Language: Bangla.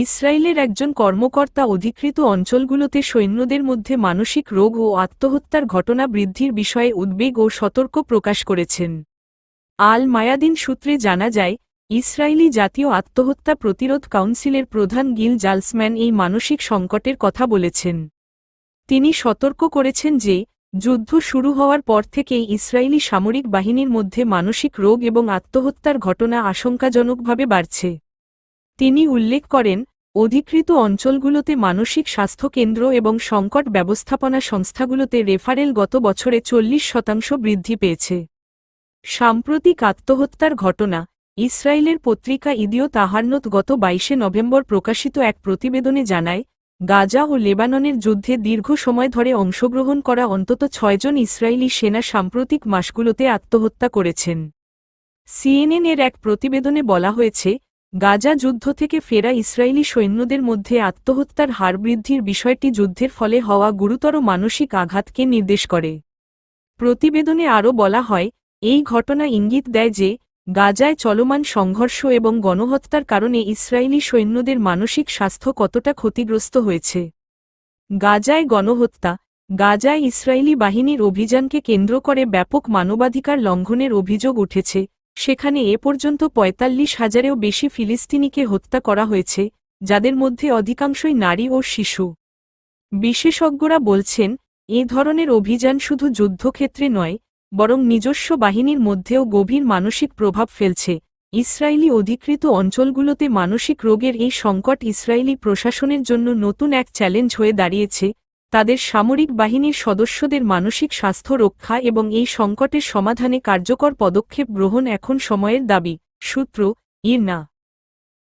ইসরায়েলের একজন কর্মকর্তা অধিকৃত অঞ্চলগুলোতে সৈন্যদের মধ্যে মানসিক রোগ ও আত্মহত্যার ঘটনা বৃদ্ধির বিষয়ে উদ্বেগ ও সতর্ক প্রকাশ করেছেন। আল মায়াদিন সূত্রে জানা যায়, ইসরায়েলি জাতীয় আত্মহত্যা প্রতিরোধ কাউন্সিলের প্রধান গিল জালসম্যান এই মানসিক সংকটের কথা বলেছেন। তিনি সতর্ক করেছেন যে, যুদ্ধ শুরু হওয়ার পর থেকেই ইসরায়েলি সামরিক বাহিনীর মধ্যে মানসিক রোগ এবং আত্মহত্যার ঘটনা আশঙ্কাজনকভাবে বাড়ছে। তিনি উল্লেখ করেন, অধিকৃত অঞ্চলগুলোতে মানসিক স্বাস্থ্য কেন্দ্র এবং সংকট ব্যবস্থাপনা সংস্থাগুলোতে রেফারেল গত বছরে 40% বৃদ্ধি পেয়েছে। সাম্প্রতিক আত্মহত্যার ঘটনা। ইসরায়েলের পত্রিকা ইদিওত আহারনোত গত 22 নভেম্বর প্রকাশিত এক প্রতিবেদনে জানায়, গাজা ও লেবাননের যুদ্ধে দীর্ঘ সময় ধরে অংশগ্রহণ করা অন্তত 6 জন ইসরায়েলি সেনা সাম্প্রতিক মাসগুলোতে আত্মহত্যা করেছেন। সিএনএন এর এক প্রতিবেদনে বলা হয়েছে, গাজা যুদ্ধ থেকে ফেরা ইসরায়েলি সৈন্যদের মধ্যে আত্মহত্যার হার বৃদ্ধির বিষয়টি যুদ্ধের ফলে হওয়া গুরুতর মানসিক আঘাতকে নির্দেশ করে। প্রতিবেদনে আরও বলা হয়, এই ঘটনা ইঙ্গিত দেয় যে, গাজায় চলমান সংঘর্ষ এবং গণহত্যার কারণে ইসরায়েলি সৈন্যদের মানসিক স্বাস্থ্য কতটা ক্ষতিগ্রস্ত হয়েছে। গাজায় গণহত্যা। গাজায় ইসরায়েলি বাহিনীর অভিযানকে কেন্দ্র করে ব্যাপক মানবাধিকার লঙ্ঘনের অভিযোগ উঠেছে। সেখানে এ পর্যন্ত ৪৫,০০০-এরও বেশি ফিলিস্তিনিকে হত্যা করা হয়েছে, যাদের মধ্যে অধিকাংশই নারী ও শিশু। বিশেষজ্ঞরা বলছেন, এ ধরনের অভিযান শুধু যুদ্ধক্ষেত্রে নয়, বরং নিজস্ব বাহিনীর মধ্যেও গভীর মানসিক প্রভাব ফেলছে। ইসরায়েলি অধিকৃত অঞ্চলগুলোতে মানসিক রোগের এই সংকট ইসরায়েলি প্রশাসনের জন্য নতুন এক চ্যালেঞ্জ হয়ে দাঁড়িয়েছে। তাদের সামরিক বাহিনীর সদস্যদের মানসিক স্বাস্থ্য রক্ষা এবং এই সংকটের সমাধানে কার্যকর পদক্ষেপ গ্রহণ এখন সময়ের দাবি। সূত্র, ইরনা।